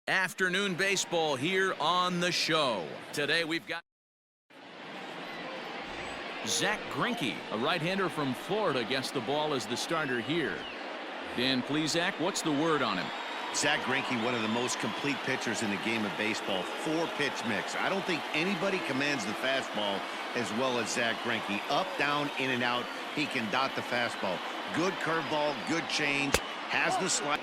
Afternoon baseball here on the show. Today we've got Zack Greinke, a right-hander from Florida, gets the ball as the starter here. Dan Plesac, what's the word on him? Zack Greinke, one of the most complete pitchers in the game of baseball. 4-pitch mix. I don't think anybody commands the fastball as well as Zack Greinke. Up, down, in and out. He can dot the fastball. Good curveball, good change, has the slide.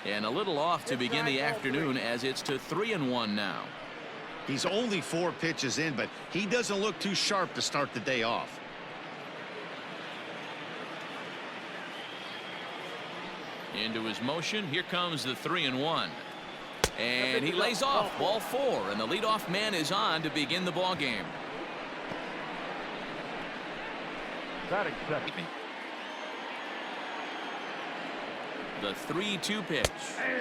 And a little off to begin the afternoon as it's to 3-1 now. He's only 4 pitches in, but he doesn't look too sharp to start the day off. Into his motion. Here comes the 3-1. And he lays off. Ball 4. And the leadoff man is on to begin the ball game. The 3-2 pitch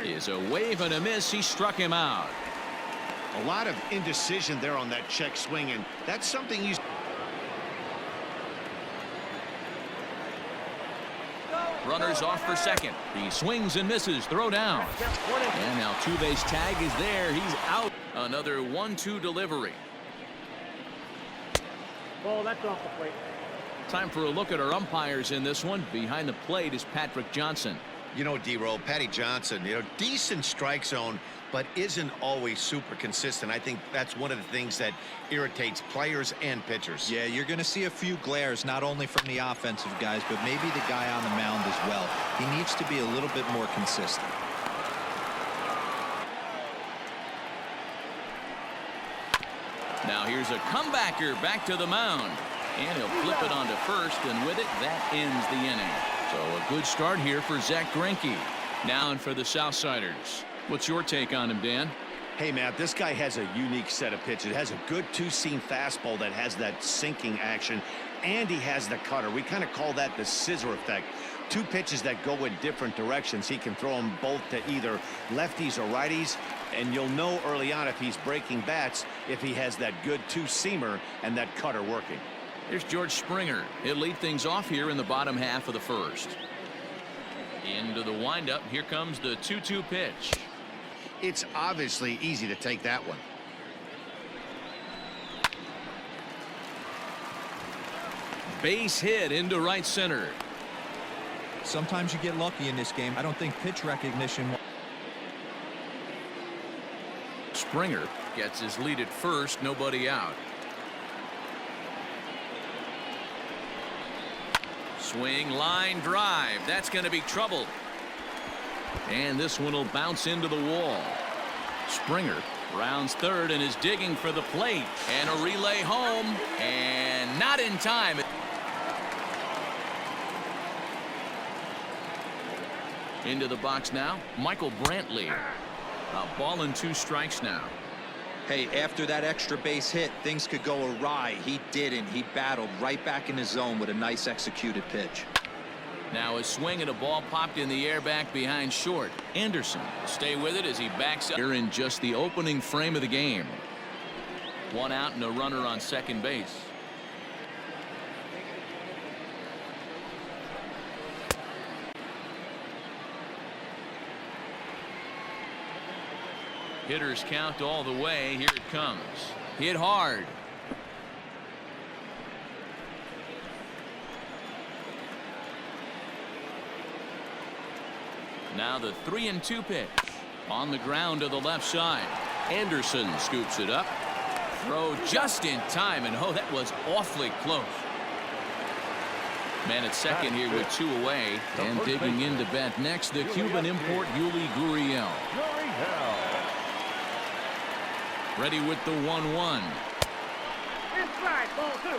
is a wave and a miss. He struck him out. A lot of indecision there on that check swing, and that's something you... Runners off for second. He swings and misses. Throw down. And now two-base tag is there. He's out. Another 1-2 delivery. Ball, that's off the plate. Time for a look at our umpires in this one. Behind the plate is Patrick Johnson. You know, D-Roll, Patty Johnson, decent strike zone, but isn't always super consistent. I think that's one of the things that irritates players and pitchers. Yeah, you're going to see a few glares, not only from the offensive guys, but maybe the guy on the mound as well. He needs to be a little bit more consistent. Now here's a comebacker back to the mound. And he'll flip it onto first, and with it, that ends the inning. So a good start here for Zack Greinke. Now and for the Southsiders. What's your take on him, Dan? Hey, Matt, this guy has a unique set of pitches. It has a good two-seam fastball that has that sinking action, and he has the cutter. We kind of call that the scissor effect. 2 pitches that go in different directions. He can throw them both to either lefties or righties, and you'll know early on if he's breaking bats if he has that good two-seamer and that cutter working. Here's George Springer. He'll lead things off here in the bottom half of the first. Into the windup. Here comes the 2-2 pitch. It's obviously easy to take that one. Base hit into right center. Sometimes you get lucky in this game. I don't think pitch recognition. Springer gets his lead at first. Nobody out. Swing, line, drive. That's going to be trouble. And this one will bounce into the wall. Springer rounds third and is digging for the plate. And a relay home. And not in time. Into the box now, Michael Brantley. A ball and 2 strikes now. Hey, after that extra base hit, things could go awry. He didn't. He battled right back in his zone with a nice executed pitch. Now a swing and a ball popped in the air back behind short. Anderson will stay with it as he backs up here in just the opening frame of the game. 1 out and a runner on second base. Hitters count all the way. Here it comes. Hit hard. Now the 3-2 pitch. On the ground to the left side. Anderson scoops it up. Throw just in time, and oh, that was awfully close. Man at second here with 2 away. And digging in to bat next, the Cuban import Yuli Gurriel. Ready with the 1-1. Inside, ball 2.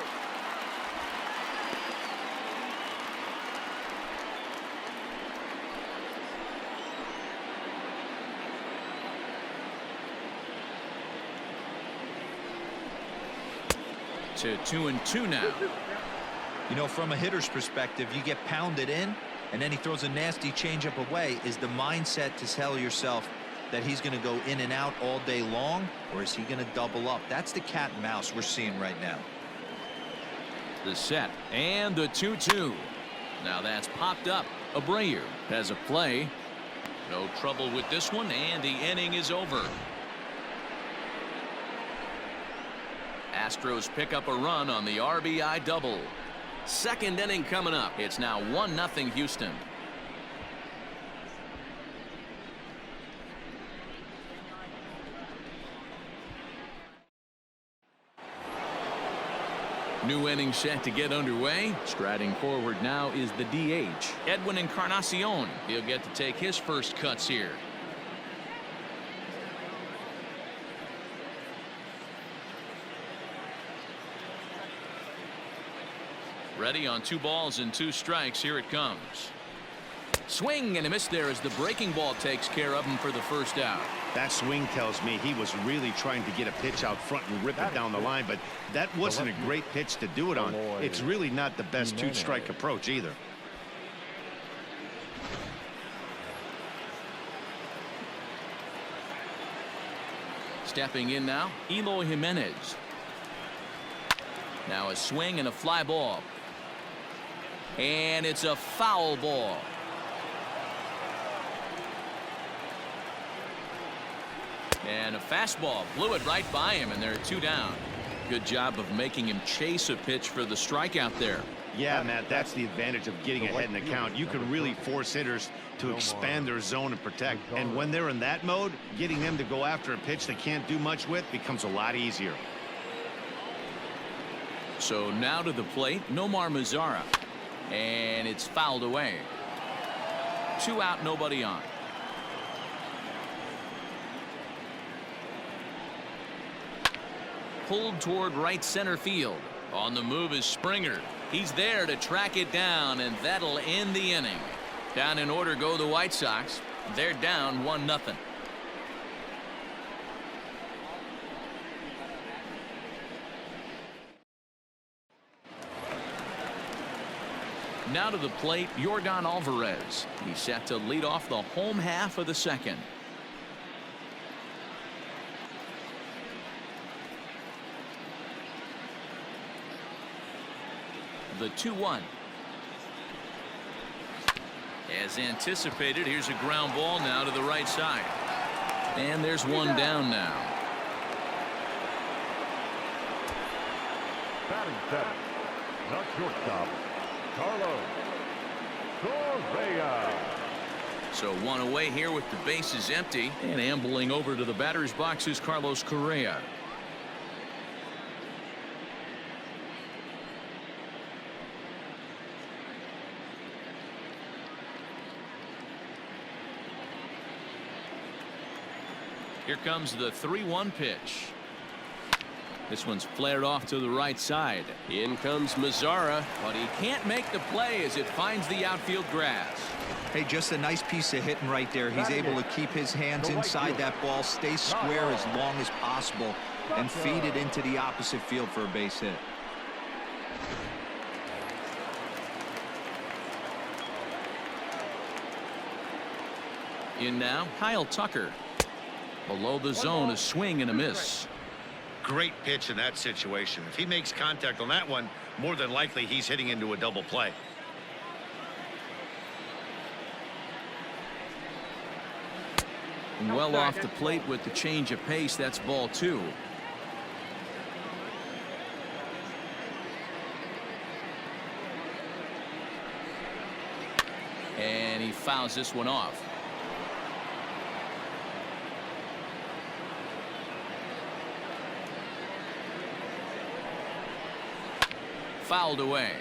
To 2-2 now. You know, from a hitter's perspective, you get pounded in, and then he throws a nasty changeup away. Is the mindset to tell yourself that he's going to go in and out all day long, or is he going to double up? That's the cat and mouse we're seeing right now. The set and the 2-2. Now that's popped up Abreu has a play. No trouble with this one, and the inning is over. Astros pick up a run on the RBI double. Second inning coming up. It's now 1-0 Houston. New inning set to get underway. Striding forward now is the DH, Edwin Encarnacion. He'll get to take his first cuts here. Ready on 2 balls and 2 strikes. Here it comes. Swing and a miss there as the breaking ball takes care of him for the first out. That swing tells me he was really trying to get a pitch out front and rip it down the line, but that wasn't a great pitch to do it on. It's really not the best 2-strike approach either. Stepping in now, Eloy Jimenez. Now a swing and a fly ball. And it's a foul ball. And a fastball blew it right by him, and there are 2 down. Good job of making him chase a pitch for the strikeout there. Yeah, Matt, that's the advantage of getting ahead in the count. You can really force hitters to expand their zone and protect. And when they're in that mode, getting them to go after a pitch they can't do much with becomes a lot easier. So now to the plate, Nomar Mazara. And it's fouled away. 2 out, nobody on. Pulled toward right center field. On the move is Springer. He's there to track it down, and that'll end the inning. Down in order go the White Sox. They're down 1-0. Now to the plate, Yordan Alvarez. He's set to lead off the home half of the second. The 2-1. As anticipated, here's a ground ball now to the right side. And there's one down now. Batting seven, the shortstop, Carlos Correa. So 1 away here with the bases empty, and ambling over to the batter's box is Carlos Correa. Here comes the 3-1 pitch. This one's flared off to the right side. In comes Mazara, but he can't make the play as it finds the outfield grass. Hey, just a nice piece of hitting right there. He's able to keep his hands inside that ball, stay square as long as possible, and feed it into the opposite field for a base hit. In now, Kyle Tucker. Below the zone, a swing and a miss. Great pitch in that situation. If he makes contact on that one, more than likely he's hitting into a double play. Well off the plate with the change of pace. That's ball 2. And he fouls this one off. Fouled away.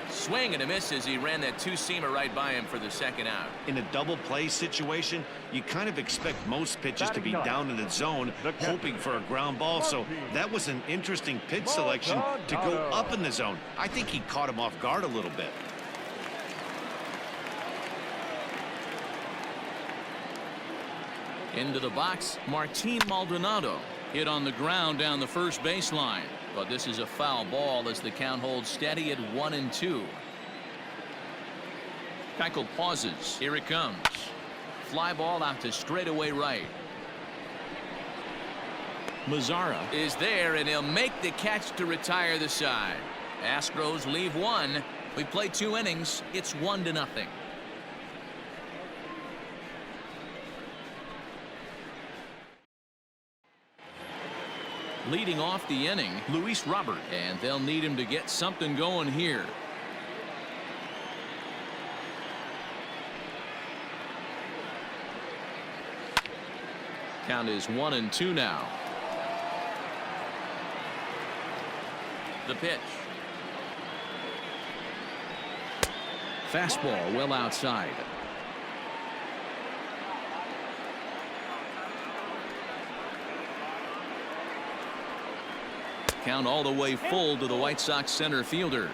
Swing and a miss as he ran that 2-seamer right by him for the second out. In a double play situation, you kind of expect most pitches to be down in the zone, hoping for a ground ball. So that was an interesting pitch selection to go up in the zone. I think he caught him off guard a little bit. Into the box, Martin Maldonado. Hit on the ground down the first baseline. But this is a foul ball as the count holds steady at 1-2. Keuchel pauses. Here it comes. Fly ball out to straightaway right. Mazzara is there, and he'll make the catch to retire the side. Astros leave one. We played 2 innings. It's 1-0. Leading off the inning, Luis Robert, and they'll need him to get something going here. Count is 1-2 now. The pitch. Fastball well outside. Count all the way full to the White Sox center fielder.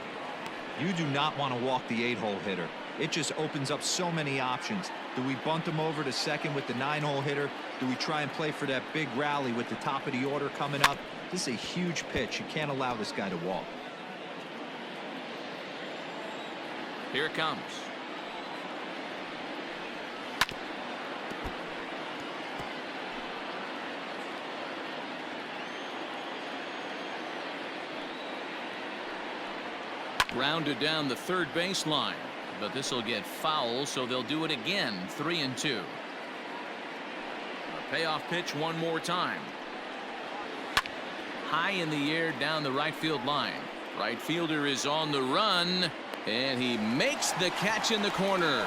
You do not want to walk the 8-hole hitter. It just opens up so many options. Do we bunt him over to second with the 9-hole hitter? Do we try and play for that big rally with the top of the order coming up? This is a huge pitch. You can't allow this guy to walk. Here it comes. Grounded down the third baseline, but this will get foul, so they'll do it again. 3-2. A payoff pitch one more time. High in the air down the right field line. Right fielder is on the run, and he makes the catch in the corner.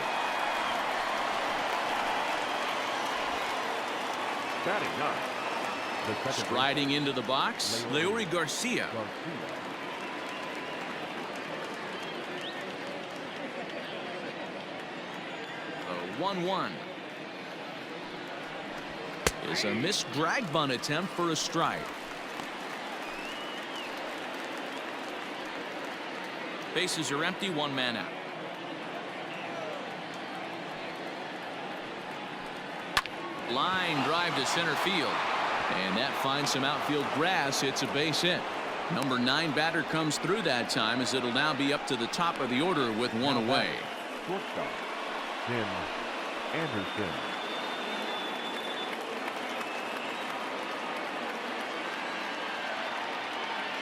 Batting ninth. The second Striding into the box, Leury Garcia. Garcia. 1-1. Is a missed drag bunt attempt for a strike. Bases are empty, 1 man out. Line drive to center field, and that finds some outfield grass. It's a base hit. Number 9 batter comes through that time, as it'll now be up to the top of the order with 1 away. Shortstop, Tim Anderson.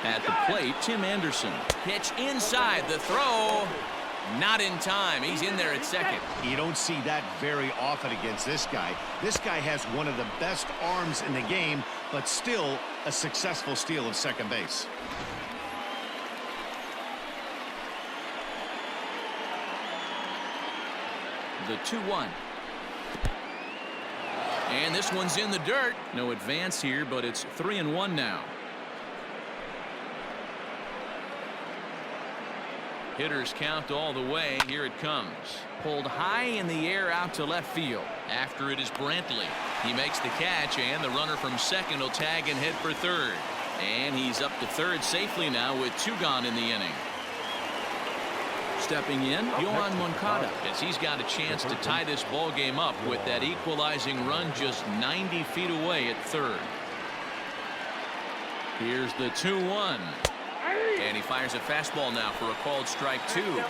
At the plate, Tim Anderson. Pitch inside, the throw. Not in time. He's in there at second. You don't see that very often against this guy. This guy has one of the best arms in the game, but still a successful steal of second base. The 2-1. And this one's in the dirt. No advance here, but it's 3-1 now. Hitters count all the way. Here it comes. Pulled high in the air out to left field. After it is Brantley. He makes the catch, and the runner from second will tag and hit for third. And he's up to third safely now with 2 gone in the inning. Stepping in, Yohan Moncada, as he's got a chance to tie this ball game up with that equalizing run just 90 feet away at third. Here's the 2-1. And he fires a fastball now for a called strike 2. 2-2.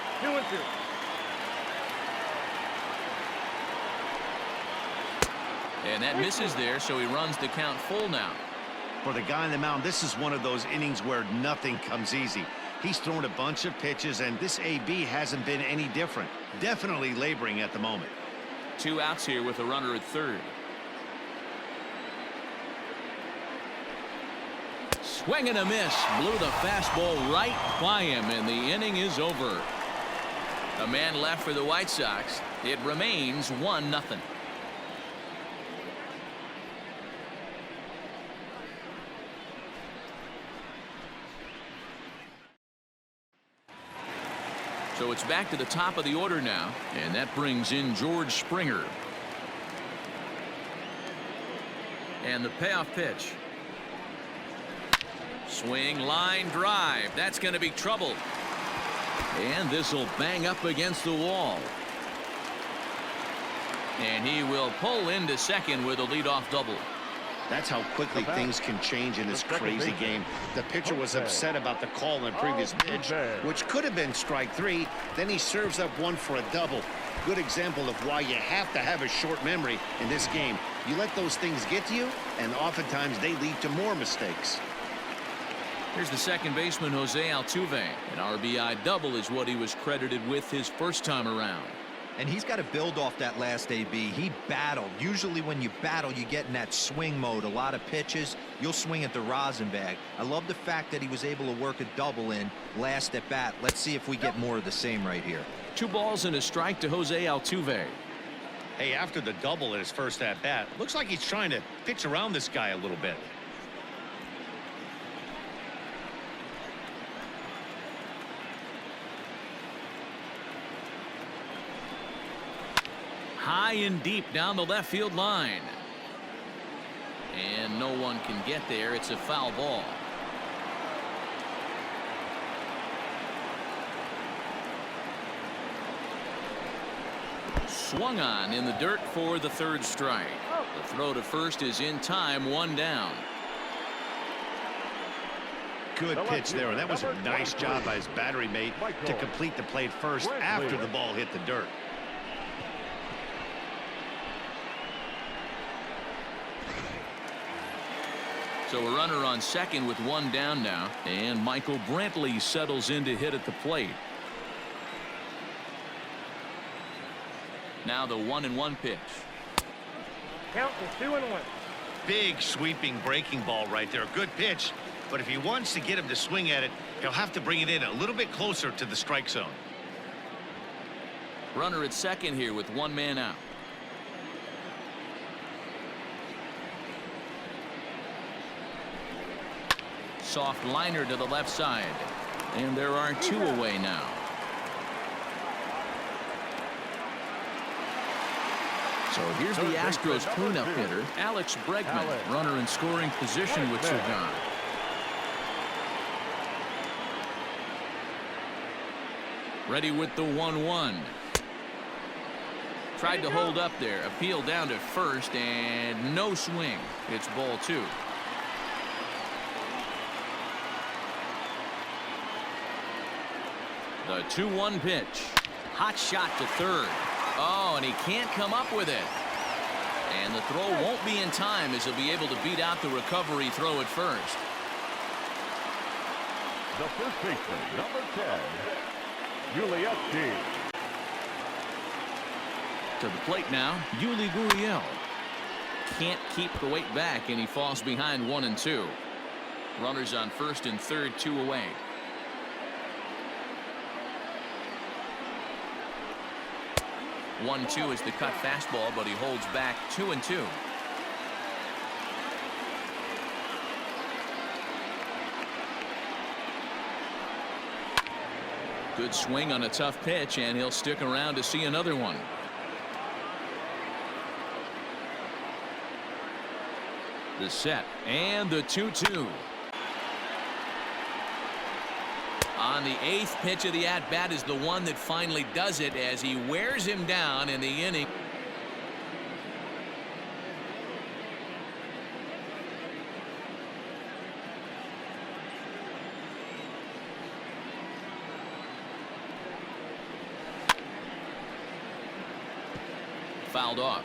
And that misses there, so he runs the count full now. For the guy on the mound, this is one of those innings where nothing comes easy. He's thrown a bunch of pitches, and this AB hasn't been any different. Definitely laboring at the moment. 2 outs here with a runner at third. Swing and a miss. Blew the fastball right by him, and the inning is over. A man left for the White Sox. It remains 1-0. So it's back to the top of the order now, and that brings in George Springer. And the payoff pitch. Swing, line drive. That's going to be trouble. And this will bang up against the wall. And he will pull into second with a leadoff double. That's how quickly things can change in this crazy game. The pitcher was upset about the call in the previous pitch, which could have been strike 3. Then he serves up one for a double. Good example of why you have to have a short memory in this game. You let those things get to you, and oftentimes they lead to more mistakes. Here's the second baseman, Jose Altuve. An RBI double is what he was credited with his first time around. And he's got to build off that last AB. He battled. Usually when you battle, you get in that swing mode. A lot of pitches, you'll swing at the rosin bag. I love the fact that he was able to work a double in last at bat. Let's see if we get more of the same right here. 2 balls and a strike to Jose Altuve. Hey, after the double at his first at bat, looks like he's trying to pitch around this guy a little bit. High and deep down the left field line. And no one can get there. It's a foul ball. Swung on in the dirt for the 3rd strike. The throw to first is in time, 1 down. Good pitch there. That was a nice job by his battery mate to complete the play first after the ball hit the dirt. So a runner on second with 1 down now, and Michael Brantley settles in to hit at the plate. Now the 1-1 pitch. Count is 2-1. Big sweeping breaking ball right there. Good pitch, but if he wants to get him to swing at it, he'll have to bring it in a little bit closer to the strike zone. Runner at second here with 1 man out. Soft liner to the left side, and there are 2 away now. So here's the Astros cleanup hitter, Alex Bregman. Runner in scoring position with 2 gone. Ready with the 1-1. Tried to hold up there. Appeal down to first, and no swing. It's ball 2. The 2-1 pitch. Hot shot to third. Oh, and he can't come up with it. And the throw won't be in time as he'll be able to beat out the recovery throw at first. The first baseman, number 10, Yuli. To the plate now, Yuli Gurriel. Can't keep the weight back, and he falls behind 1 and 2. Runners on first and third, 2 away. One, 2 is the cut fastball, but he holds back 2 and 2. Good swing on a tough pitch, and he'll stick around to see another one. The set and the 2-2. On the 8th pitch of the at-bat is the one that finally does it as he wears him down in the inning. Fouled off.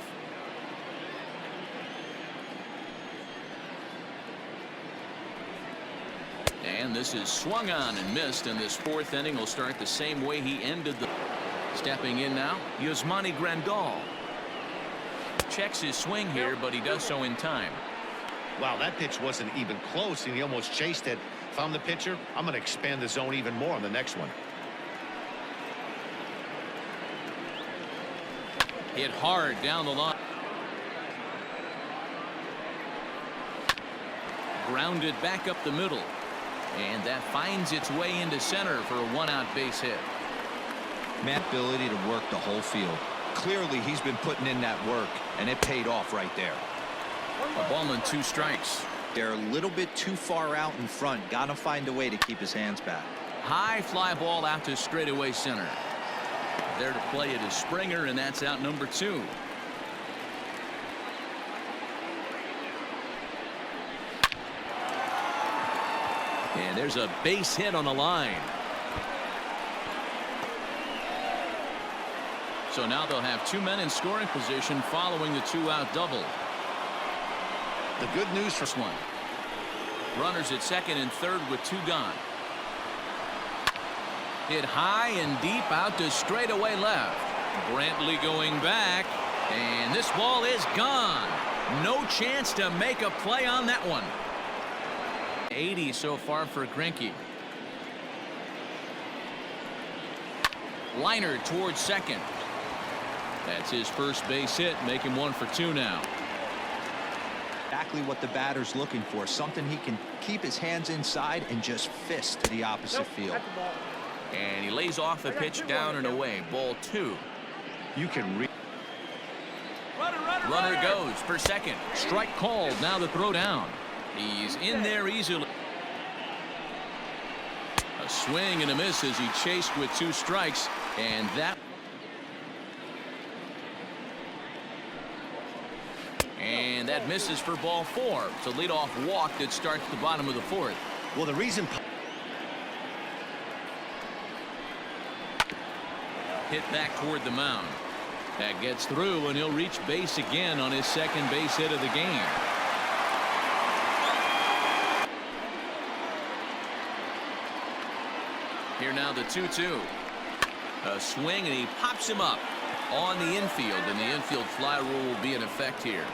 And this is swung on and missed, and this 4th inning will start the same way he ended the. Stepping in now, Yasmani Grandal. Checks his swing here, but he does so in time. Wow, that pitch wasn't even close, and he almost chased it. If I'm the pitcher, I'm going to expand the zone even more on the next one. Hit hard down the line. Grounded back up the middle. And that finds its way into center for a 1-out base hit. Matt's ability to work the whole field. Clearly, he's been putting in that work, and it paid off right there. A ball and 2 strikes. They're a little bit too far out in front. Got to find a way to keep his hands back. High fly ball out to straightaway center. There to play it is Springer, and that's out number 2. And there's a base hit on the line. So now they'll have 2 men in scoring position following the 2-out double. The good news for First one. Runners at second and third with 2 gone. Hit high and deep out to straightaway left. Brantley going back, and this ball is gone. No chance to make a play on that one. 80 so far for Greinke. Liner towards second. That's his first base hit, make him 1 for 2 now. Exactly what the batter's looking for. Something he can keep his hands inside and just fist to the opposite field. That's the ball. And he lays off the pitch down and away. Ball 2. you can read. Runner goes for second. Strike called. Now the throw down. He's in there easily. A swing and a miss as he chased with 2 strikes, and that. And that misses for ball 4. It's a leadoff walk that starts the bottom of the 4th. Well, the reason. Hit back toward the mound. That gets through, and he'll reach base again on his second base hit of the game. Here now the 2-2. A swing, and he pops him up on the infield, and the infield fly rule will be in effect here.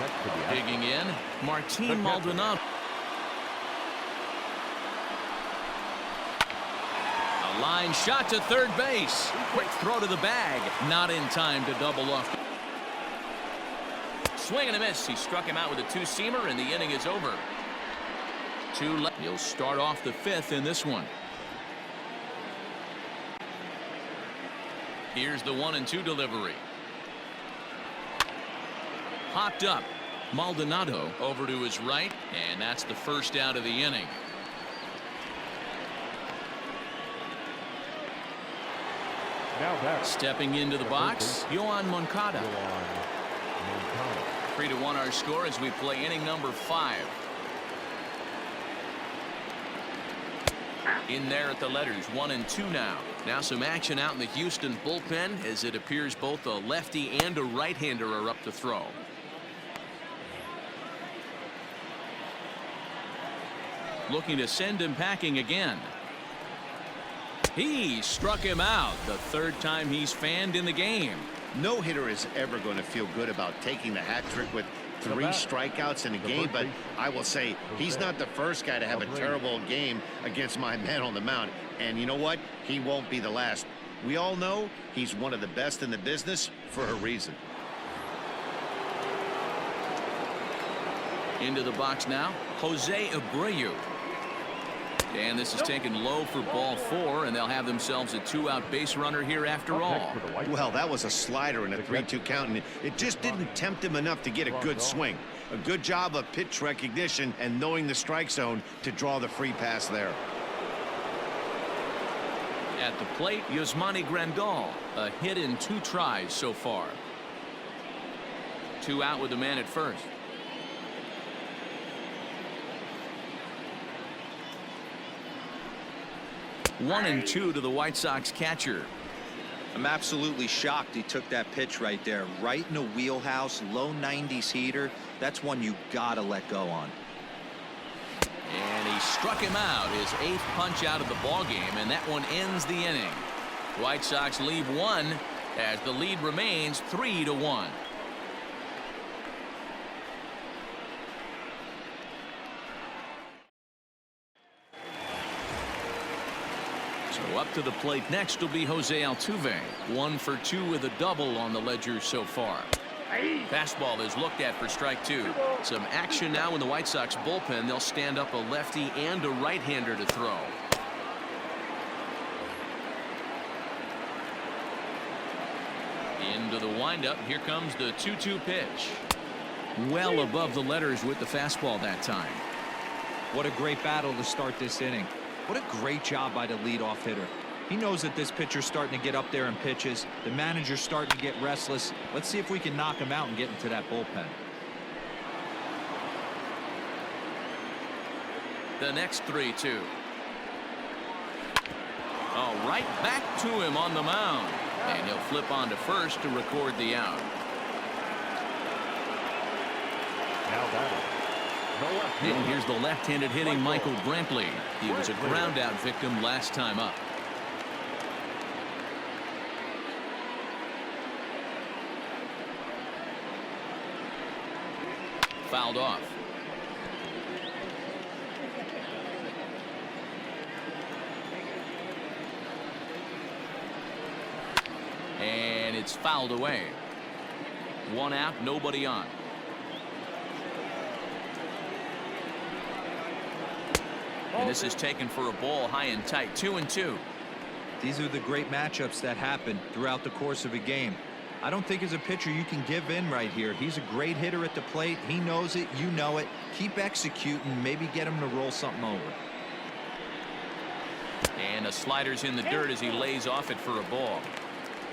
Next to the Astros, Digging in, Martin Maldonado. A line shot to third base. Quick throw to the bag. Not in time to double off. Swing and a miss. He struck him out with a 2-seamer, and the inning is over. 2 left. He'll start off the 5th in this one. Here's the 1-2 delivery. Popped up. Maldonado over to his right, and that's the first out of the inning. now back. Stepping into the box, Yoan Moncada. 3-1 our score as we play inning number 5. In there at the letters, 1-2 now. Now some action out in the Houston bullpen as it appears both a lefty and a right-hander are up to throw. Looking to send him packing again. He struck him out, the 3rd time he's fanned in the game. No hitter is ever going to feel good about taking the hat trick with 3 strikeouts in a game, but I will say he's not the first guy to have a terrible game against my man on the mound. And you know what? He won't be the last. We all know he's one of the best in the business for a reason. Into the box now, Jose Abreu. And this is taken low for ball 4, and they'll have themselves a 2-out base runner here after all. Well, that was a slider in a 3-2 count, and it just didn't tempt him enough to get a good swing. A good job of pitch recognition and knowing the strike zone to draw the free pass there. At the plate, Yasmani Grandal. A hit in 2 tries so far. 2 out with the man at first. 1-2 to the White Sox catcher. I'm absolutely shocked he took that pitch right there. Right in the wheelhouse, low 90s heater. That's one you gotta let go on. And he struck him out, his 8th punch out of the ball game, and that one ends the inning. White Sox leave 1 as the lead remains 3-1. So up to the plate next will be Jose Altuve. 1 for 2 with a double on the ledger so far. Fastball is looked at for strike 2. Some action now in the White Sox bullpen. They'll stand up a lefty and a right-hander to throw. Into the windup. Here comes the 2-2 pitch. Well above the letters with the fastball that time. What a great battle to start this inning. What a great job by the leadoff hitter. He knows that this pitcher's starting to get up there in pitches. The manager's starting to get restless. Let's see if we can knock him out and get into that bullpen. The next 3-2. Oh, right back to him on the mound. And he'll flip on to first to record the out. Now batting. The left fielder. And here's the left-handed hitting Michael Brantley. He was a ground out victim last time up. Fouled off. And it's fouled away. One out, nobody on. And this is taken for a ball high and tight. 2-2. These are the great matchups that happen throughout the course of a game. I don't think as a pitcher you can give in right here. He's a great hitter at the plate. He knows it. You know it. Keep executing. Maybe get him to roll something over. And a slider's in the dirt as he lays off it for a ball.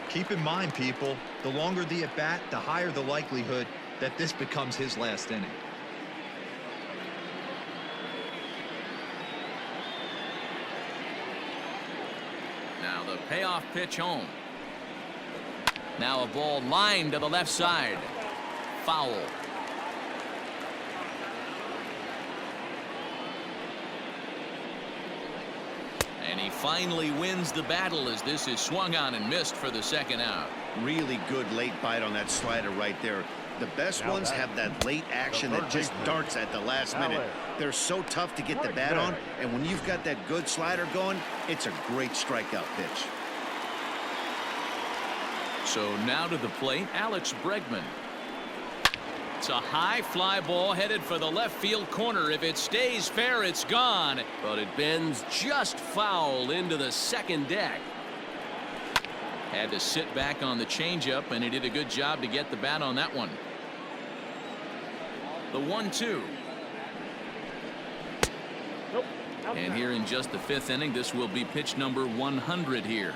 Keep in mind, people, the longer the at-bat, the higher the likelihood that this becomes his last inning. Now the payoff pitch home. Now a ball lined to the left side. Foul. And he finally wins the battle as this is swung on and missed for the second out. Really good late bite on that slider right there. The best ones have that late action that just darts at the last minute. They're so tough to get the bat on, and when you've got that good slider going, it's a great strikeout pitch. So now to the plate, Alex Bregman. It's a high fly ball headed for the left field corner. If it stays fair, it's gone, but it bends just foul into the second deck. Had to sit back on the changeup, and he did a good job to get the bat on that one. The 1-2. Nope. And here in just the fifth inning, this will be pitch number 100 here.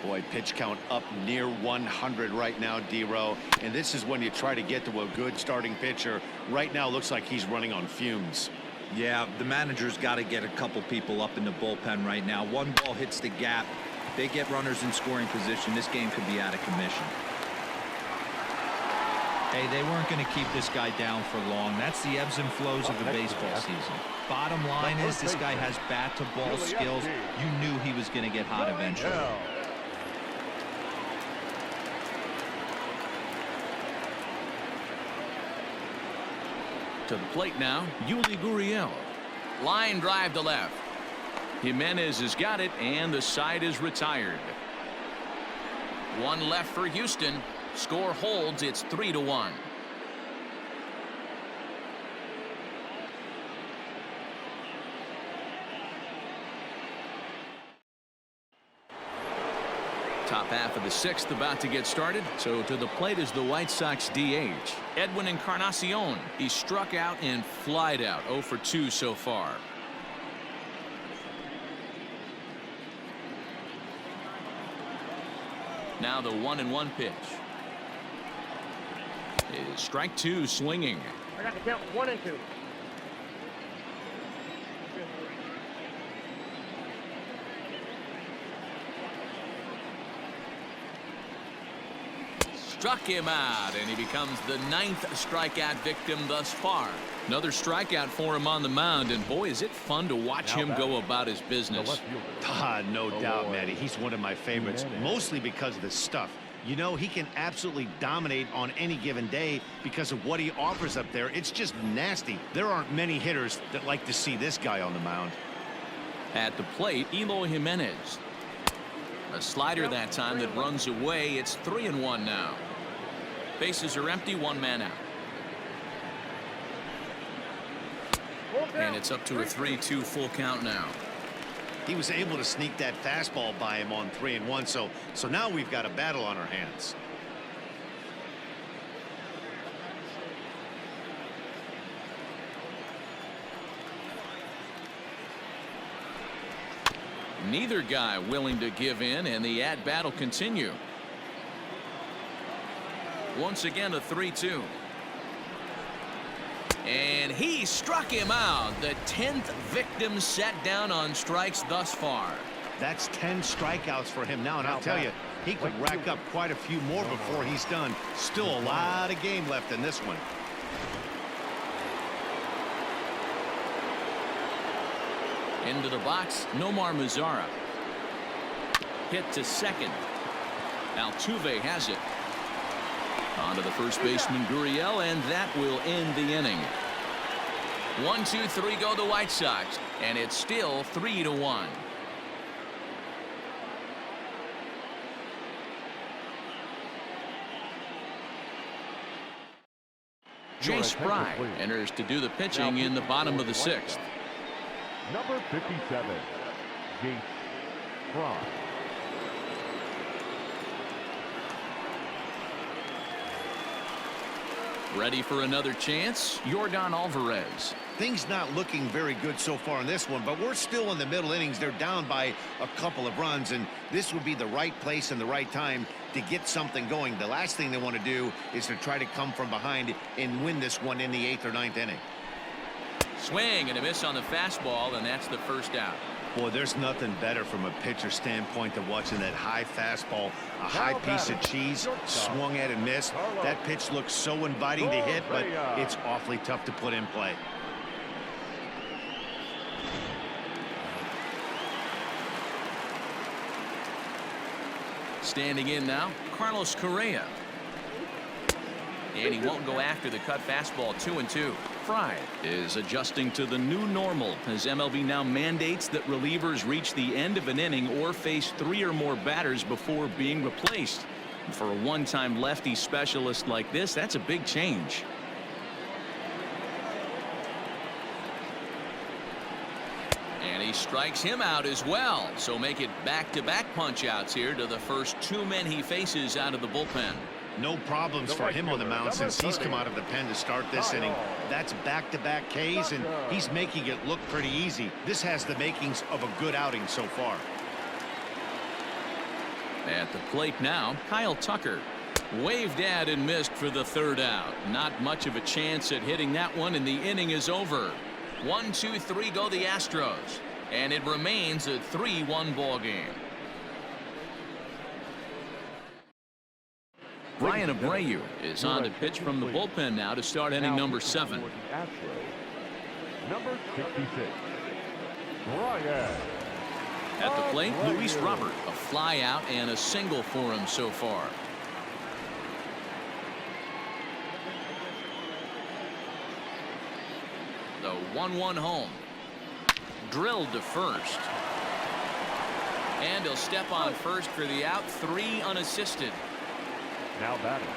Boy, pitch count up near 100 right now, D-Row. And this is when you try to get to a good starting pitcher. Right now, looks like he's running on fumes. Yeah, the manager's got to get a couple people up in the bullpen right now. One ball hits the gap. They get runners in scoring position. This game could be out of commission. Hey, they weren't going to keep this guy down for long. That's the ebbs and flows of the baseball season. Bottom line is this guy has bat-to-ball skills. You knew he was going to get hot eventually. To the plate now, Yuli Gurriel. Line drive to left. Jimenez has got it, and the side is retired. One left for Houston. Score holds. It's 3-1. Top half of the sixth about to get started. So to the plate is the White Sox DH, Edwin Encarnacion. He struck out and flied out. 0 for 2 so far. Now the 1-1 pitch. Is strike 2 swinging. I got the count 1 and 2. Struck him out, and he becomes the 9th strikeout victim thus far. Another strikeout for him on the mound, and boy, is it fun to watch him go about his business. No doubt, Matty. He's one of my favorites, mostly because of the stuff. You know, he can absolutely dominate on any given day because of what he offers up there. It's just nasty. There aren't many hitters that like to see this guy on the mound. At the plate, Eloy Jimenez. A slider that time that runs away. It's 3-1 now. Bases are empty, one man out. And it's up to a 3-2 full count now. He was able to sneak that fastball by him on 3-1, so now we've got a battle on our hands. Neither guy willing to give in, and the at-bat will continue. Once again, a 3-2. And he struck him out. The 10th victim set down on strikes thus far. That's 10 strikeouts for him now, and I'll tell you, he could rack up quite a few more before he's done. Still a lot of game left in this one. Into the box, Nomar Mazara. Hit to second. Altuve has it. On to the first baseman, Gurriel, and that will end the inning. 1-2-3 go the White Sox, and it's still 3-1. Jay Spry enters to do the pitching in the bottom of the sixth. Number 57, Jay Spry. Ready for another chance, Yordan Alvarez. Things not looking very good so far in this one, but we're still in the middle innings. They're down by a couple of runs, and this would be the right place and the right time to get something going. The last thing they want to do is to try to come from behind and win this one in the 8th or 9th inning. Swing and a miss on the fastball, and that's the first out. Boy, there's nothing better from a pitcher standpoint than watching that high fastball, a high piece of cheese, swung at and missed. That pitch looks so inviting to hit, but it's awfully tough to put in play. Standing in now, Carlos Correa. And he won't go after the cut fastball. 2-2. Fry is adjusting to the new normal as MLB now mandates that relievers reach the end of an inning or face 3 or more batters before being replaced. And for a one-time lefty specialist like this, that's a big change. And he strikes him out as well. So make it back-to-back punch-outs here to the first 2 men he faces out of the bullpen. No problems for him on the mound since he's come out of the pen to start this inning. That's back-to-back Ks, and he's making it look pretty easy. This has the makings of a good outing so far. At the plate now, Kyle Tucker. Waved at and missed for the 3rd out. Not much of a chance at hitting that one, and the inning is over. 1-2-3 go the Astros, and it remains a 3-1 ball game. Brian Abreu is on to pitch from the bullpen now to start inning number 7. Number 66, Brian. At the plate, Luis Robert, a fly out and a single for him so far. The 1-1 home. Drilled to first. And he'll step on first for the out. 3 unassisted. Now batting.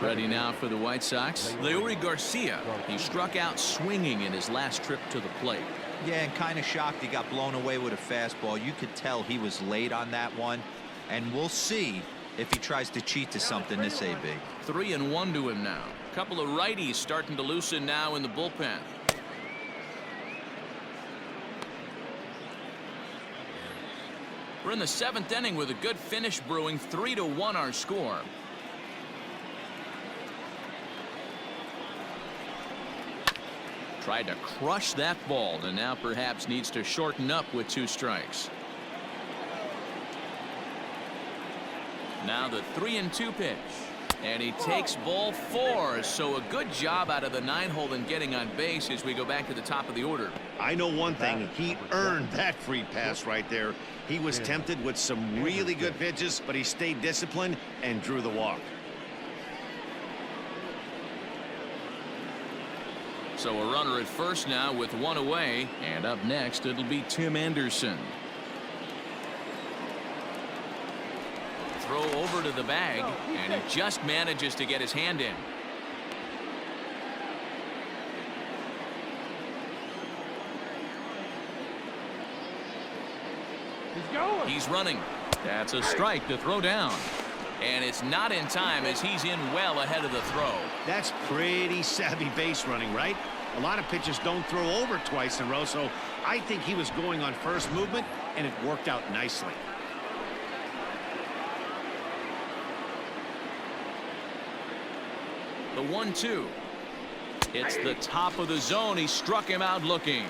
Ready now for the White Sox. Leury Garcia. He struck out swinging in his last trip to the plate. Yeah, and kind of shocked he got blown away with a fastball. You could tell he was late on that one, and we'll see if he tries to cheat to something this AB. 3-1 to him now. Couple of righties starting to loosen now in the bullpen. We're in the 7th inning with a good finish brewing. 3-1 our score. Tried to crush that ball and now perhaps needs to shorten up with 2 strikes. Now the 3-2 pitch. And he takes ball 4. So a good job out of the 9-hole in getting on base as we go back to the top of the order. I know one thing. He earned that free pass right there. He was tempted with some really good pitches, but he stayed disciplined and drew the walk. So a runner at first now with 1 away. And up next, it'll be Tim Anderson. Throw over to the bag, and he just manages to get his hand in. He's running. That's a strike to throw down. And it's not in time as he's in well ahead of the throw. That's pretty savvy base running, right? A lot of pitchers don't throw over twice in a row, so I think he was going on first movement, and it worked out nicely. The 1-2. It's the top of the zone. He struck him out looking.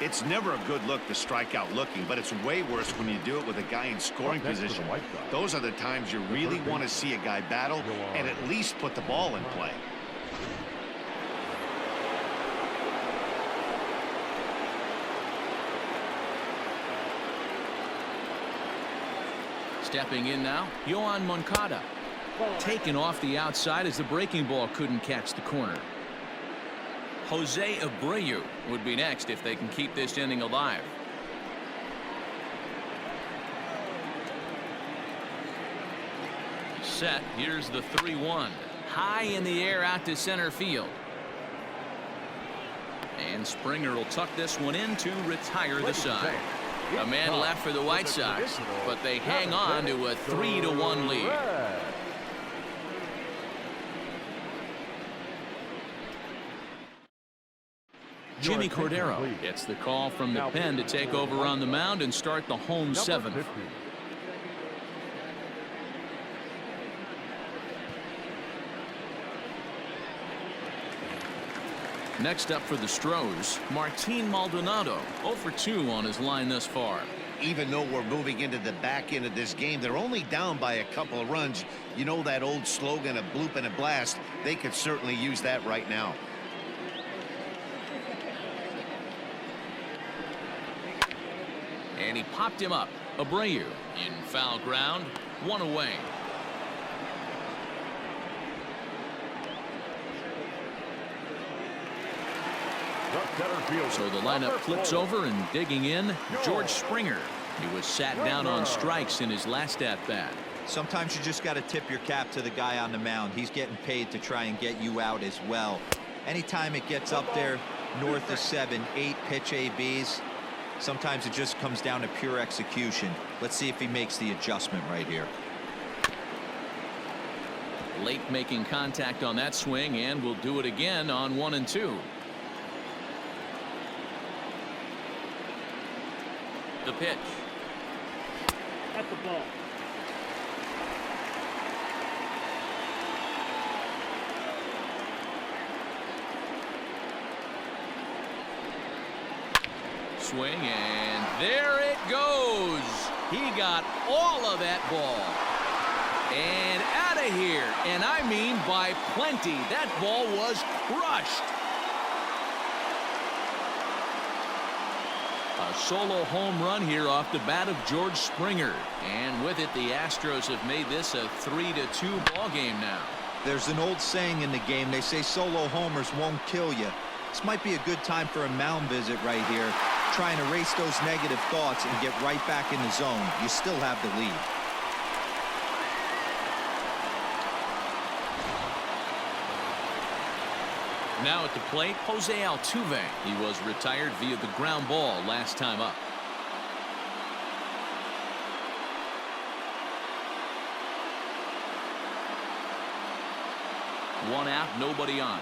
It's never a good look to strike out looking, but it's way worse when you do it with a guy in scoring position. Those are the times you really want to see a guy battle and at least put the ball in play. Stepping in now, Yohan Moncada. Taken off the outside as the breaking ball couldn't catch the corner. Jose Abreu would be next if they can keep this inning alive. Set. Here's the 3-1. High in the air out to center field. And Springer will tuck this one in to retire the side. A man left for the White Sox, but they hang on to a 3-1 lead. Jimmy Cordero gets the call from the pen to take over on the mound and start the home seventh. Next up for the Astros, Martin Maldonado, 0 for 2 on his line thus far. Even though we're moving into the back end of this game, they're only down by a couple of runs. You know that old slogan, a bloop and a blast. They could certainly use that right now. And he popped him up. Abreu in foul ground, 1 away. So the lineup flips over, and digging in, George Springer. He was sat down on strikes in his last at-bat. Sometimes you just got to tip your cap to the guy on the mound. He's getting paid to try and get you out as well. Anytime it gets up there north of 7, 8 pitch ABs, sometimes it just comes down to pure execution. Let's see if he makes the adjustment right here. Late making contact on that swing, and will do it again on 1 and 2. The pitch. That's the ball. Swing, and there it goes. He got all of that ball. And out of here. And I mean by plenty. That ball was crushed. A solo home run here off the bat of George Springer. And with it, the Astros have made this a 3-2 ball game now. There's an old saying in the game. They say solo homers won't kill you. This might be a good time for a mound visit right here. Try and erase those negative thoughts and get right back in the zone. You still have the lead. Now at the plate, Jose Altuve. He was retired via the ground ball last time up. One out, nobody on.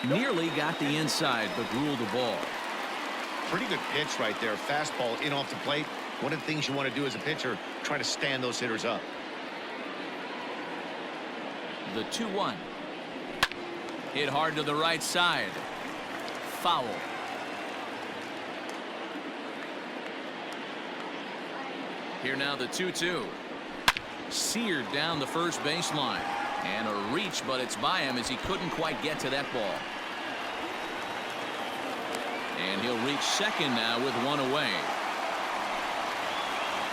Nearly got the inside, but ruled the ball. Pretty good pitch right there. Fastball in off the plate. One of the things you want to do as a pitcher, try to stand those hitters up. The 2-1. Hit hard to the right side. Foul. Here now the 2-2. Seared down the first baseline. And a reach, but it's by him as he couldn't quite get to that ball. And he'll reach second now with 1 away.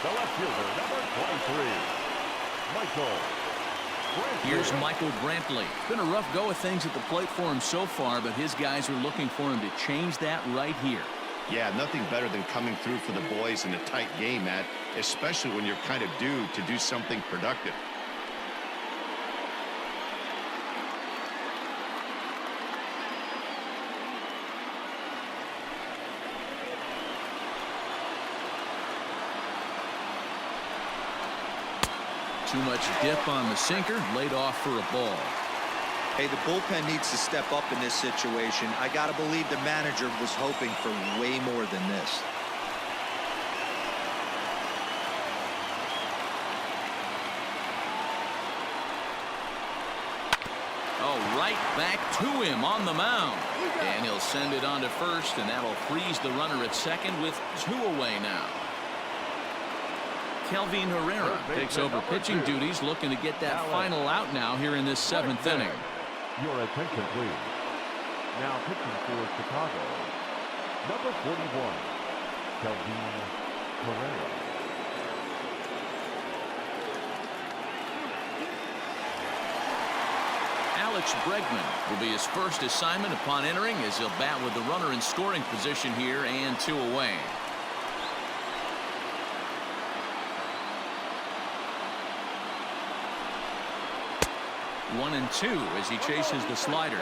The left fielder, number 23, Michael Brantley. Here's Michael Brantley. Been a rough go of things at the plate for him so far, but his guys are looking for him to change that right here. Yeah, nothing better than coming through for the boys in a tight game, Matt, especially when you're kind of due to do something productive. Too much dip on the sinker, laid off for a ball. Hey, the bullpen needs to step up in this situation. I got to believe the manager was hoping for way more than this. right back to him on the mound. And he'll send it on to first, and that'll freeze the runner at second with 2 away now. Kelvin Herrera takes over pitching duties, looking to get that final out now here in this 7th inning. Your attention, please. Now pitching for Chicago, number 41, Kelvin Herrera. Alex Bregman will be his first assignment upon entering, as he'll bat with the runner in scoring position here and 2 away. One and 2 as he chases the slider.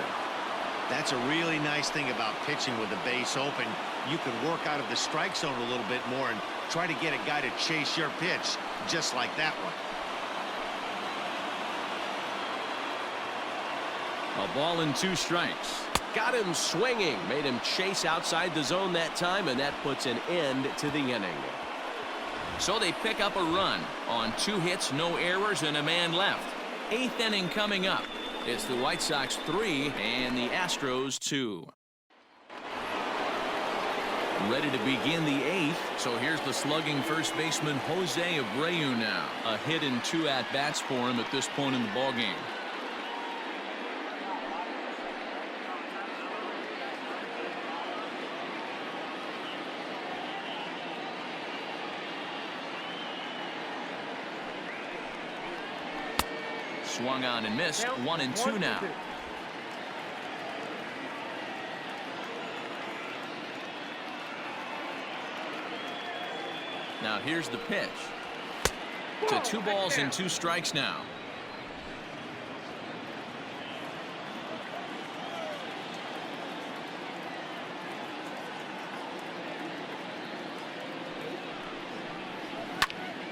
That's a really nice thing about pitching with the base open. You can work out of the strike zone a little bit more and try to get a guy to chase your pitch, just like that one. A ball and 2 strikes. Got him swinging, made him chase outside the zone that time, and that puts an end to the inning. So they pick up a run on 2 hits, no errors, and a man left. 8th inning coming up. It's the White Sox 3 and the Astros 2. Ready to begin the 8th. So here's the slugging first baseman Jose Abreu now. A hit and 2 at-bats for him at this point in the ballgame. Swung on and missed. 1 and 2 now. Now here's the pitch. To 2 balls and 2 strikes now.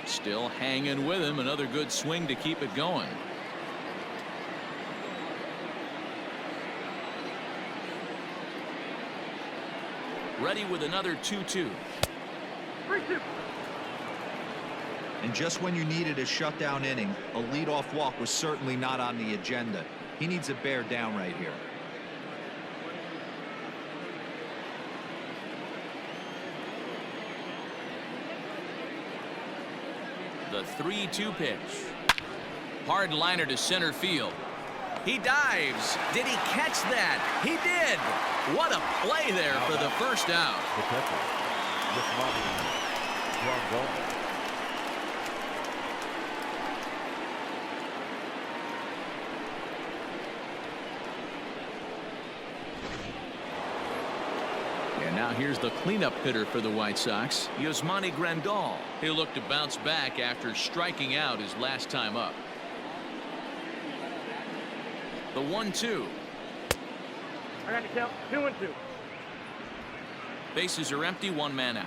Still hanging with him. Another good swing to keep it going. Ready with another 2-2. And just when you needed a shutdown inning, a leadoff walk was certainly not on the agenda. He needs to bear down right here. The 3-2 pitch. Hard liner to center field. He dives. Did he catch that? He did. What a play there for the first out. The catcher, Grandal. And now here's the cleanup hitter for the White Sox, Yasmani Grandal. He'll look to bounce back after striking out his last time up. The 1-2. I got to count 2 and 2. Bases are empty, 1 man out.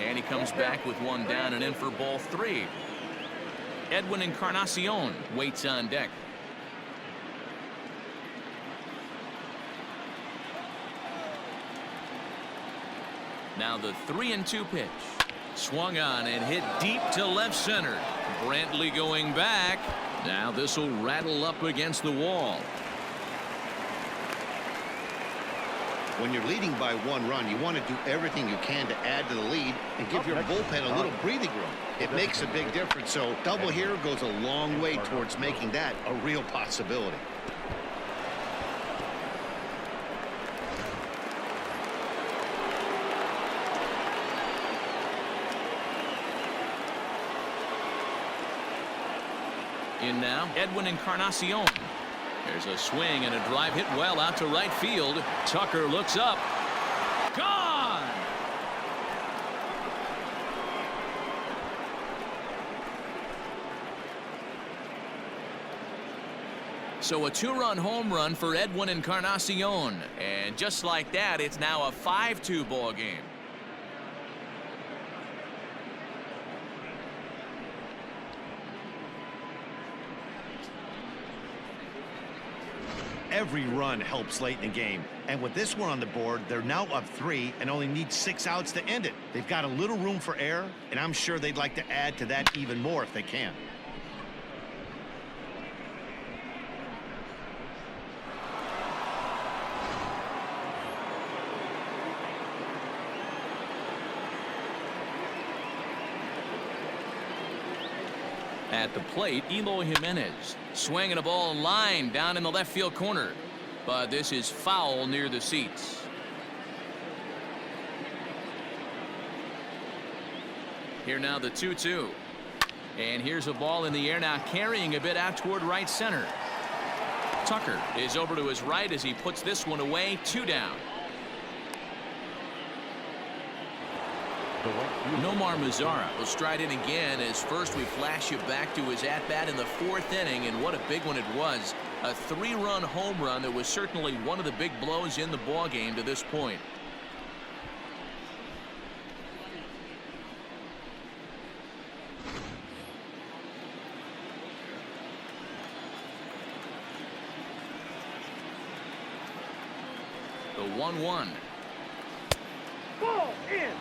And he comes back with 1 down and in for ball 3. Edwin Encarnacion waits on deck. Now the 3-2 pitch. Swung on and hit deep to left center. Brantley going back. Now this will rattle up against the wall. When you're leading by 1 run, you want to do everything you can to add to the lead and give your bullpen a little breathing room. It makes a big difference. So double here goes a long way towards making that a real possibility. In now, Edwin Encarnacion. There's a swing and a drive hit well out to right field. Tucker looks up. Gone! So a 2-run home run for Edwin Encarnacion. And just like that, it's now a 5-2 ball game. Every run helps late in the game. And with this one on the board, they're now up 3 and only need 6 outs to end it. They've got a little room for error, and I'm sure they'd like to add to that even more if they can. At the plate, Eloy Jimenez swinging a ball line down in the left field corner, but this is foul near the seats. Here now the 2-2, and here's a ball in the air now, carrying a bit out toward right center. Tucker is over to his right as he puts this one away. 2 down. Nomar Mazara will stride in again, as first we flash you back to his at-bat in the 4th inning, and what a big one it was. A 3-run home run that was certainly one of the big blows in the ballgame to this point. The 1-1. Ball in.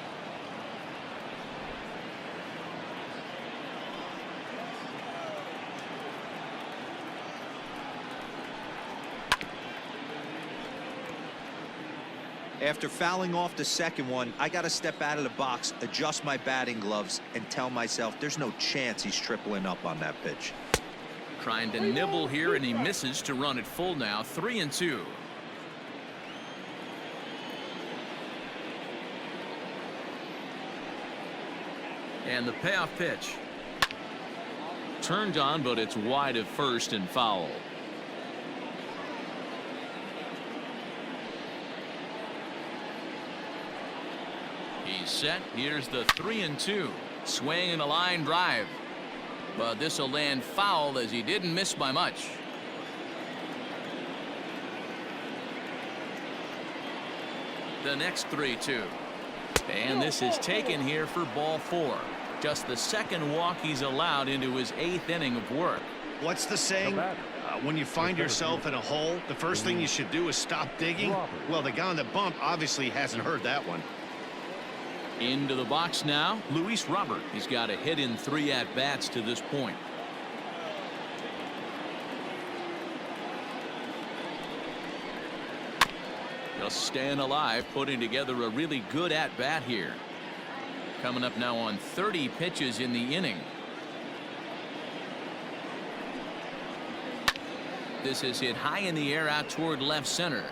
After fouling off the second one, I got to step out of the box, adjust my batting gloves, and tell myself there's no chance he's tripling up on that pitch. Trying to nibble here, and he misses to run it full now. 3-2. And the payoff pitch. Turned on, but it's wide of first and foul. He's set. Here's the 3-2. Swing and a line drive. But this will land foul, as he didn't miss by much. The next 3-2. And this is taken here for ball 4. Just the second walk he's allowed into his 8th inning of work. What's the saying? When you find yourself in a hole, the first thing you should do is stop digging. Well, the guy on the bump obviously hasn't heard that one. Into the box now, Luis Robert. He's got a hit in 3 at-bats to this point. Just staying alive, putting together a really good at-bat here. Coming up now on 30 pitches in the inning. This is hit high in the air out toward left center.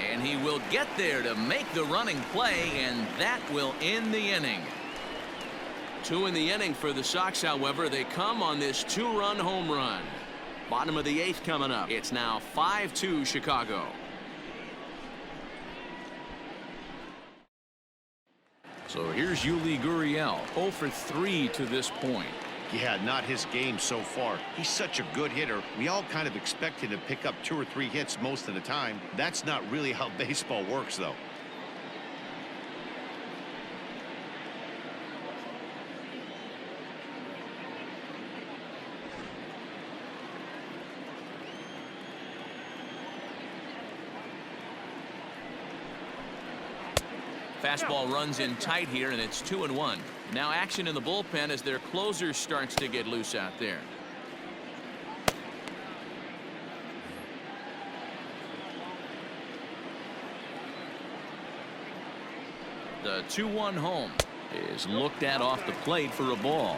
And he will get there to make the running play, and that will end the inning. 2 in the inning for the Sox, however. They come on this 2-run home run. Bottom of the 8th coming up. It's now 5-2 Chicago. So here's Yuli Gurriel, 0 for 3 to this point. Yeah, not his game so far. He's such a good hitter. We all kind of expect him to pick up 2 or 3 hits most of the time. That's not really how baseball works, though. Fastball runs in tight here, and it's 2-1. Now action in the bullpen as their closer starts to get loose out there. The 2-1 home is looked at off the plate for a ball.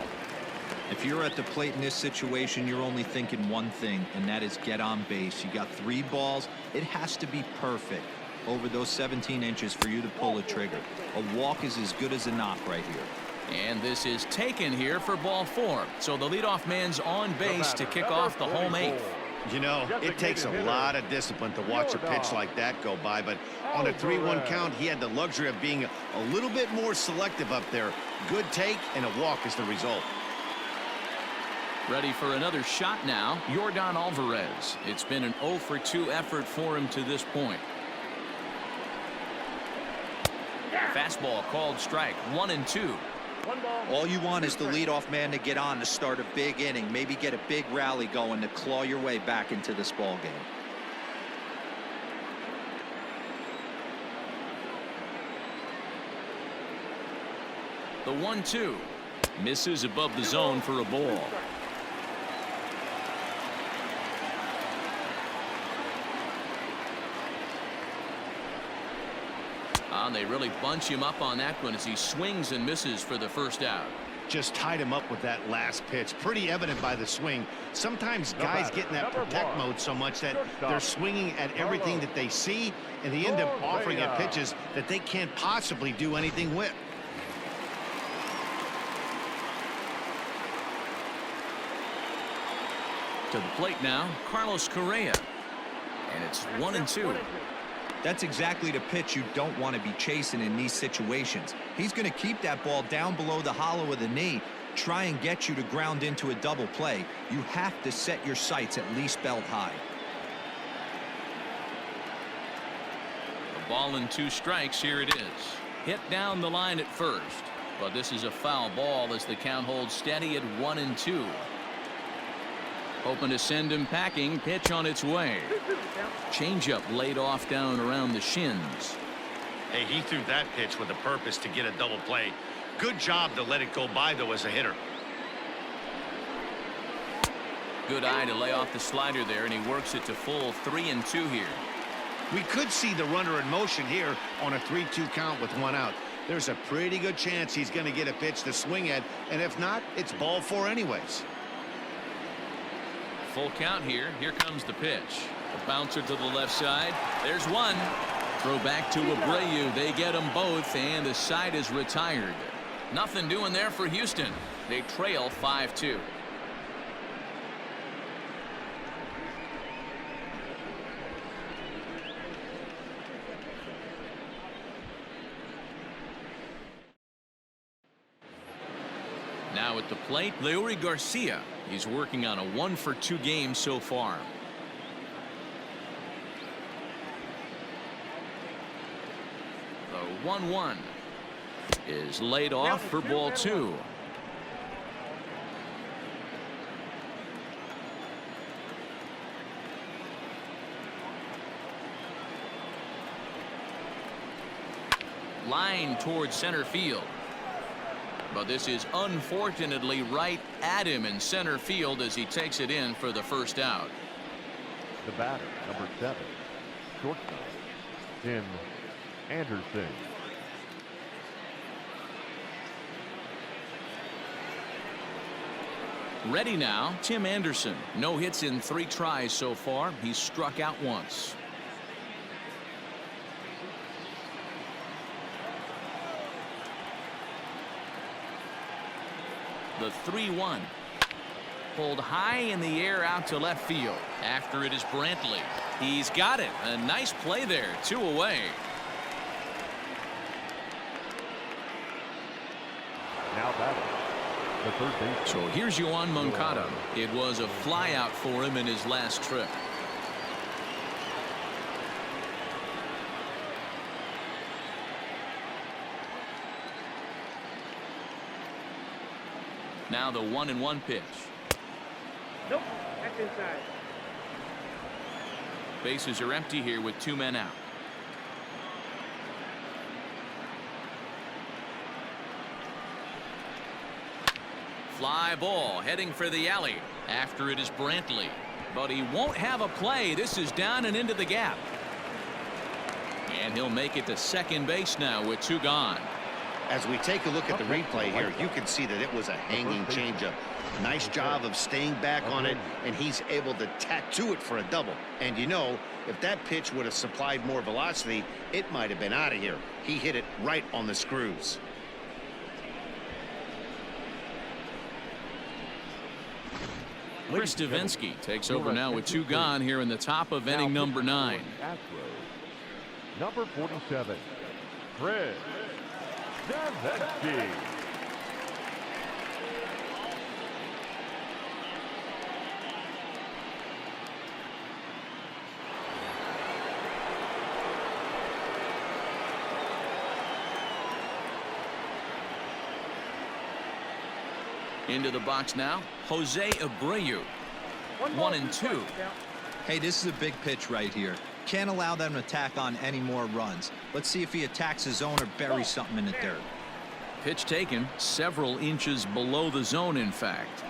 If you're at the plate in this situation, you're only thinking one thing, and that is get on base. You got 3 balls. It has to be perfect over those 17 inches for you to pull a trigger. A walk is as good as a knock right here. And this is taken here for ball 4. So the leadoff man's on base to kick off the home 8th. You know, it takes a lot of discipline to watch a pitch like that go by, but on a 3-1 count, he had the luxury of being a little bit more selective up there. Good take, and a walk is the result. Ready for another shot now, Yordan Alvarez. It's been an 0 for 2 effort for him to this point. Fastball called strike, 1-2. 1 ball. All you want is the leadoff man to get on to start a big inning, maybe get a big rally going to claw your way back into this ball game. The 1-2 misses above the zone for a ball. And they really bunch him up on that one as he swings and misses for the first out. Just tied him up with that last pitch. Pretty evident by the swing. Sometimes guys get in that protect mode so much that they're swinging at everything that they see, and they end up offering at pitches that they can't possibly do anything with. To the plate now, Carlos Correa. And it's 1-2. That's exactly the pitch you don't want to be chasing in these situations. He's going to keep that ball down below the hollow of the knee, try and get you to ground into a double play. You have to set your sights at least belt high. A ball and 2 strikes. Here it is. Hit down the line at first. But this is a foul ball as the count holds steady at 1-2. Hoping to send him packing. Pitch on its way. Changeup laid off down around the shins. Hey, he threw that pitch with a purpose to get a double play. Good job to let it go by, though, as a hitter. Good eye to lay off the slider there, and he works it to full 3-2 here. We could see the runner in motion here on a 3-2 count with 1 out. There's a pretty good chance he's going to get a pitch to swing at, and if not, it's ball 4 anyways. Full count here. Here comes the pitch. A bouncer to the left side. There's one. Throw back to Abreu. They get them both, and the side is retired. Nothing doing there for Houston. They trail 5-2. Now at the plate, Leury Garcia. He's working on a 1-for-2 game so far. The 1-1 is laid off for ball 2. Line towards center field. But this is unfortunately right at him in center field as he takes it in for the first out. The batter, number 7, shortstop, Tim Anderson. Ready now, Tim Anderson. No hits in 3 tries so far. He's struck out once. The 3-1 pulled high in the air out to left field. After it is Brantley. He's got it. A nice play there. 2 away. Now batting, the third baseman. So here's Yoan Moncada. It was a fly out for him in his last trip. Now the 1-1 pitch. Nope, that's inside. Bases are empty here with 2 men out. Fly ball heading for the alley. After it is Brantley. But he won't have a play. This is down and into the gap. And he'll make it to second base now with 2 gone. As we take a look at the replay here, you can see that it was a hanging changeup. Nice job of staying back on it, and he's able to tattoo it for a double. And you know, if that pitch would have supplied more velocity, it might have been out of here. He hit it right on the screws. Chris Davinsky takes over now with 2 gone here in the top of inning number 9. Astros, number 47, Chris Davinsky. Into the box now, Jose Abreu. 1-2. Hey, this is a big pitch right here. Can't allow them to tack on any more runs. Let's see if he attacks his zone or buries something in the dirt. Pitch taken several inches below the zone, in fact.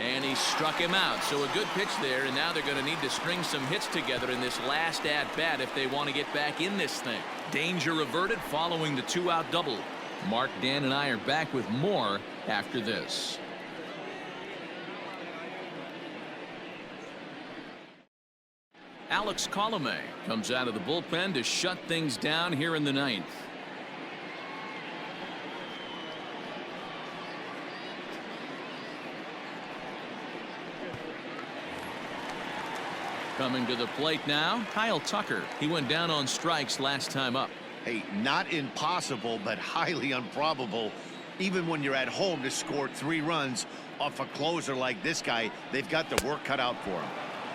And he struck him out. So a good pitch there, and now they're going to need to string some hits together in this last at-bat if they want to get back in this thing. Danger averted following the 2-out double. Mark, Dan, and I are back with more after this. Alex Colomé comes out of the bullpen to shut things down here in the 9th. Coming to the plate now, Kyle Tucker. He went down on strikes last time up. Hey, not impossible, but highly improbable. Even when you're at home to score 3 runs off a closer like this guy, they've got the work cut out for him.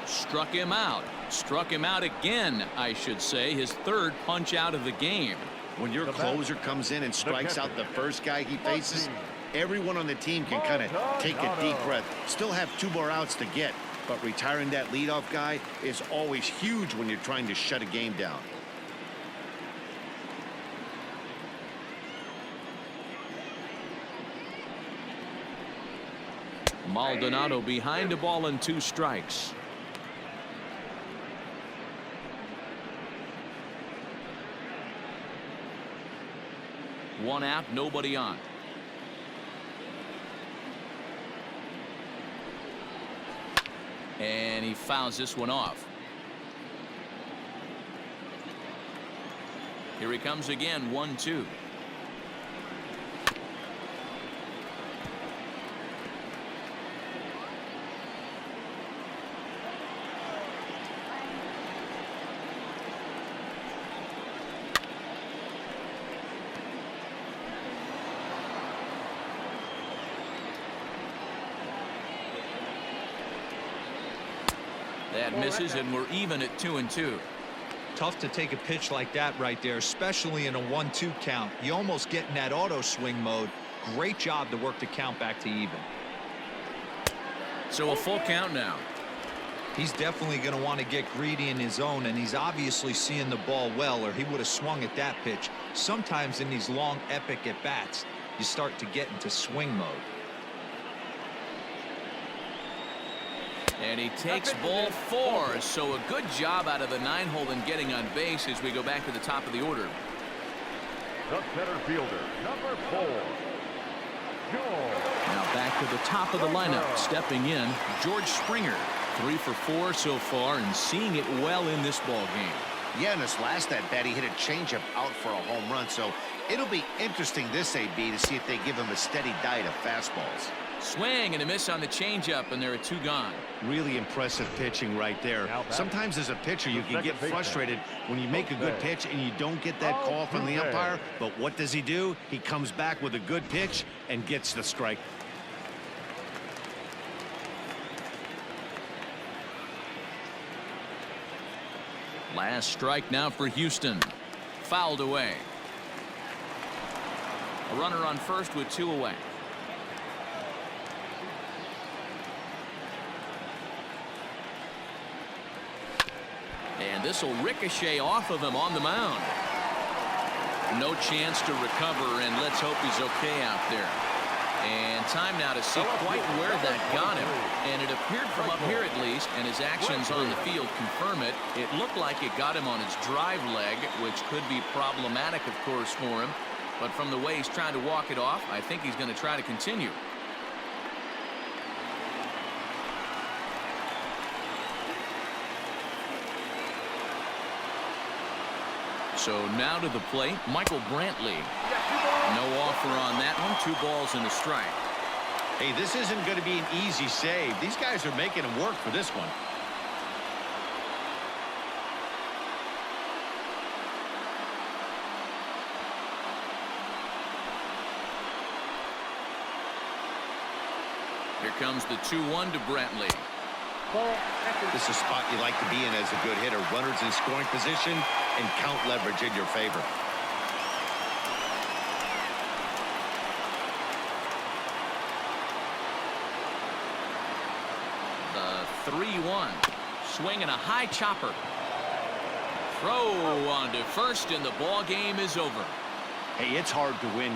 Struck him out. Struck him out again, I should say. His 3rd punch out of the game. When your closer comes in and strikes out the first guy he faces, everyone on the team can kind of take a deep breath. Still have 2 more outs to get, but retiring that leadoff guy is always huge when you're trying to shut a game down. Maldonado behind a ball and 2 strikes. One out, nobody on. And he fouls this one off. Here he comes again, 1-2. That misses, and we're even at 2-2. Tough to take a pitch like that right there, especially in a 1-2 count. You almost get in that auto swing mode. Great job to work the count back to even. So a full count now. He's definitely going to want to get greedy in his zone, and he's obviously seeing the ball well, or he would have swung at that pitch. Sometimes in these long epic at bats, you start to get into swing mode. And he takes ball 4. So a good job out of the 9-hole in getting on base as we go back to the top of the order. The center fielder, number 4, George. Now back to the top of the lineup. Stepping in, George Springer. 3 for 4 so far and seeing it well in this ball game. Yeah, in this last at-bat, he hit a changeup out for a home run. So it'll be interesting this AB to see if they give him a steady diet of fastballs. Swing and a miss on the changeup, and there are 2 gone. Really impressive pitching right there. Sometimes as a pitcher you can get frustrated when you make a good pitch and you don't get that call from the umpire. But what does he do? He comes back with a good pitch and gets the strike. Last strike now for Houston. Fouled away. A runner on first with 2 away. And this will ricochet off of him on the mound. No chance to recover, and let's hope he's okay out there. And time now to see quite where that got him. And it appeared from up here at least, and his actions on the field confirm it. It looked like it got him on his drive leg, which could be problematic, of course, for him. But from the way he's trying to walk it off, I think he's going to try to continue. So now to the plate, Michael Brantley. No offer on that one. 2 balls and a strike. Hey, this isn't going to be an easy save. These guys are making him work for this one. Here comes the 2-1 to Brantley. This is a spot you like to be in as a good hitter. Runners in scoring position and count leverage in your favor. 3-1. Swing and a high chopper. Throw on to first, and the ball game is over. Hey, it's hard to win